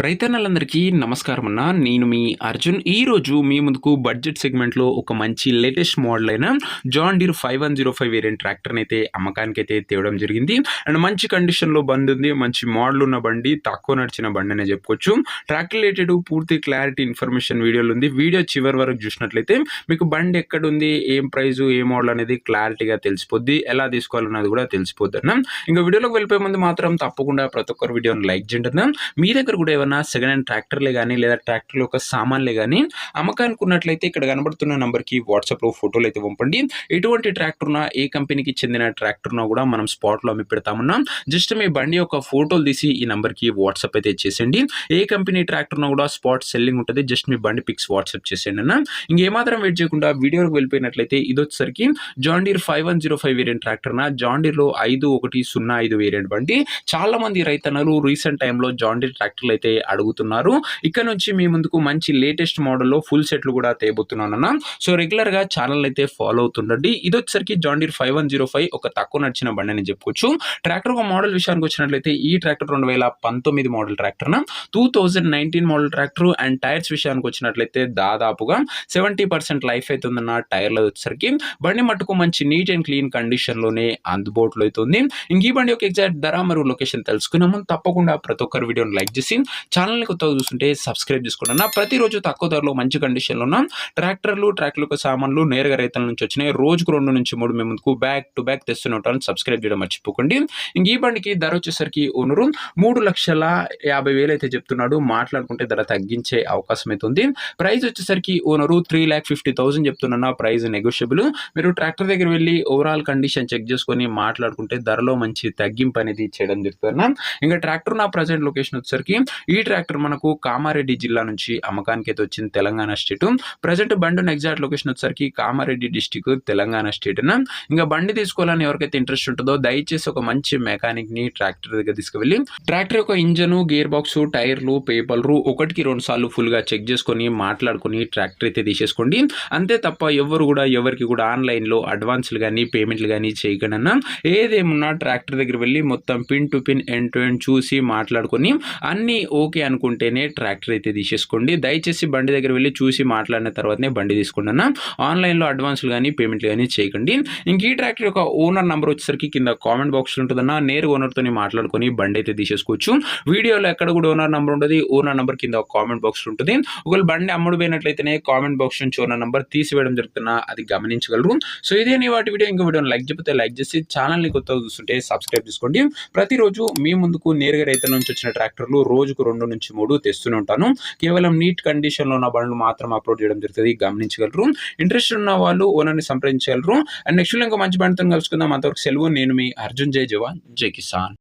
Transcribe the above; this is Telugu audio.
రైతన్నలందరికీ నమస్కారం అన్న. నేను మీ అర్జున్. ఈరోజు మీ ముందుకు బడ్జెట్ సెగ్మెంట్‌లో ఒక మంచి లేటెస్ట్ మోడల్ అయిన జాన్ డీర్ 5105 వేరియంట్ ట్రాక్టర్‌ని అయితే అమ్మకానికైతే తేవడం జరిగింది. అండ్ మంచి కండిషన్‌లో బండి ఉంది. మంచి మోడల్ ఉన్న బండి, తక్కువ నడిచిన బండి అనే చెప్పుకోవచ్చు. ట్రాక్టర్ రిలేటెడ్ పూర్తి క్లారిటీ ఇన్ఫర్మేషన్ వీడియోలో ఉంది. వీడియో చివరి వరకు చూసినట్లయితే మీకు బండి ఎక్కడుంది, ఏం ప్రైస్, ఏ మోడల్ అనేది క్లారిటీగా తెలిసిపోద్ది. ఎలా తీసుకోవాలన్నది కూడా తెలిసిపోద్ది అన్న. ఇంకా వీడియోలోకి వెళ్ళిపోయే ముందు మాత్రం తప్పకుండా ప్రతి ఒక్కరు వీడియోని లైక్ చేయండి అన్న. మీ దగ్గర కూడా ఏమన్నా సెకండ్ హ్యాండ్ ట్రాక్టర్లే కానీ లేదా ట్రాక్టర్ల యొక్క సామాన్లే కానీ అమ్మకానికి ఉన్నట్లయితే ఇక్కడ కనబడుతున్న నంబర్కి వాట్సాప్లో ఫోటోలు అయితే పంపండి. ఎటువంటి ట్రాక్టర్ ఉన్నా, ఏ కంపెనీకి చెందిన ట్రాక్టర్ ఉన్నా కూడా మనం స్పాట్లో అమ్మి పెడతామన్నా. జస్ట్ మీ బండి యొక్క ఫోటోలు తీసి ఈ నంబర్కి వాట్సాప్ అయితే చేసేయండి. ఏ కంపెనీ ట్రాక్టర్ ఉన్నా కూడా స్పాట్ సెల్లింగ్ ఉంటుంది. జస్ట్ మీ బండి పిక్స్ వాట్సాప్ చేసేయండి అన్న. ఇంకేమాత్రం వెయిట్ చేయకుండా వీడియోకి వెళ్ళిపోయినట్లయితే ఇది వచ్చేసరికి జాన్ డీర్ 5105 వేరియంట్ ట్రాక్టర్ నా జాన్ డీర్లో 5105 వేరియంట్ బండి. చాలా మంది రైతన్నలు రీసెంట్ టైంలో జాన్ డీర్ ట్రాక్టర్లు అయితే అడుగుతున్నారు. ఇక్కడ నుంచి మీ ముందుకు మంచి లేటెస్ట్ మోడల్లో ఫుల్ సెట్లు కూడా తేబోతున్నాను అన్న. సో రెగ్యులర్ గా ఛానల్ అయితే ఫాలో అవుతుండండి. ఇది వచ్చేసరికి జాన్ డీర్ 5105 ఒక తక్కువ నడిచిన బండి అని చెప్పుకోవచ్చు. ట్రాక్టర్ ఒక మోడల్ విషయానికి వచ్చినట్లయితే ఈ tractor 2019 model tractor 2019 model tractor. And tyres విషయానికి వచ్చినట్లయితే దాదాపుగా 70% లైఫ్ అయితే ఉందన్న. టైర్లు వచ్చేసరికి బండి మట్టుకు మంచి నీట్ అండ్ క్లీన్ కండిషన్ లోనే అందుబాటులో అవుతుంది. ఇంక ఈ బండి యొక్క ఎగ్జాక్ట్ ధర మరియు లొకేషన్ తెలుసుకున్నాము. తప్పకుండా ప్రతి ఒక్కరు వీడియోని లైక్ చేసి ఛానల్ని కొత్తగా చూస్తుంటే సబ్స్క్రైబ్ చేసుకోండి అన్న. ప్రతిరోజు తక్కువ ధరలో మంచి కండిషన్లో ఉన్న ట్రాక్టర్లకు సామాన్లు నేరుగా రైతుల నుంచి వచ్చినాయి. రోజుకు 2 నుంచి 3 మేము ముందుకు బ్యాక్ టు బ్యాక్ తెస్తూనే ఉంటాను. సబ్స్క్రైబ్ చేయడం మర్చిపోకండి. ఇంక ఈ బండికి ధర వచ్చేసరికి ఓనరు 3,50,000 అయితే చెప్తున్నాడు. మాట్లాడుకుంటే ధర తగ్గించే అవకాశం అయితే ఉంది. ప్రైస్ వచ్చేసరికి ఓనరు 3,50,000 చెప్తున్నా. Price negotiable. మీరు ట్రాక్టర్ దగ్గర వెళ్ళి ఓవరాల్ కండిషన్ చెక్ చేసుకొని మాట్లాడుకుంటే ధరలో మంచి తగ్గింపు అనేది చేయడం జరుగుతుంది. ఇంకా ట్రాక్టర్ నా ప్రజెంట్ లొకేషన్ వచ్చేసరికి ఈ ట్రాక్టర్ మనకు కామారెడ్డి జిల్లా నుంచి అమ్మకానికి అయితే వచ్చింది, తెలంగాణ స్టేట్. ప్రజెంట్ బండి ఉన్న ఎగ్జాక్ట్ లొకేషన్ వచ్చేసరికి కామారెడ్డి డిస్టిక్, తెలంగాణ స్టేట్. ఇంకా బండి తీసుకోవాలని ఎవరికైతే ఇంట్రెస్ట్ ఉంటుందో దయచేసి ఒక మంచి మెకానిక్ ని ట్రాక్టర్ దగ్గర తీసుకువెళ్ళి ట్రాక్టర్ యొక్క ఇంజన్, గేర్ బాక్స్, టైర్లు, పేపర్లు 1-2 సార్లు ఫుల్ గా చెక్ చేసుకొని మాట్లాడుకొని ట్రాక్టర్ అయితే తీసేసుకోండి. అంతే తప్ప ఎవరికి కూడా ఆన్లైన్ లో అడ్వాన్స్లు కానీ పేమెంట్లు కానీ చేయకుండా ఏదేమున్నా ట్రాక్టర్ దగ్గర వెళ్ళి మొత్తం pin to pin end to end చూసి మాట్లాడుకొని అన్ని ఓకే అనుకుంటేనే ట్రాక్టర్ అయితే తీసేసుకోండి. దయచేసి బండి దగ్గర వెళ్ళి చూసి మాట్లాడిన తర్వాతనే బండి తీసుకోండి అన్న. ఆన్లైన్లో అడ్వాన్స్లు కానీ పేమెంట్లు కానీ చేయకండి. ఇంక ఈ ట్రాక్టర్ యొక్క ఓనర్ నెంబర్ వచ్చేసరికి కింద కామెంట్ బాక్స్లో ఉంటుందన్న. నేరుగా ఓనర్తో మాట్లాడుకొని బండి అయితే తీసేసుకోవచ్చు. వీడియోలో ఎక్కడ కూడా ఓనర్ నెంబర్ ఉంటుంది. ఓనర్ నెంబర్ కింద కామెంట్ బాక్స్లో ఉంటుంది. ఒకవేళ బండి అమ్ముడు పోయినట్లయితేనే కామెంట్ బాక్స్ నుంచి ఓనర్ నెంబర్ తీసివేయడం జరుగుతున్నా, అది గమనించగలరు. సో ఇదే నీ వాటి వీడియో. ఇంకో వీడియోని లైక్ చెప్తే లైక్ చేసి ఛానల్ని కొత్తగా చూస్తుంటే సబ్స్క్రైబ్ చేసుకోండి. ప్రతిరోజు మీ ముందుకు నేరుగా రైతుల నుంచి వచ్చిన ట్రాక్టర్లు రోజుకు 2 నుంచి 3 తెస్తూనే ఉంటాను. కేవలం నీట్ కండిషన్లో ఉన్న బండ్లు మాత్రం అప్లోడ్ చేయడం జరుగుతుంది, గమనించగలరు. ఇంట్రెస్ట్ ఉన్న వాళ్ళు ఓనర్ని సంప్రదించగలరు. అండ్ నెక్స్ట్ ఇంకా మంచి బండితో కలుసుకుందాం. అంతవరకు సెలవు. నేను మీ అర్జున్. జై జవాన్, జై కిసాన్.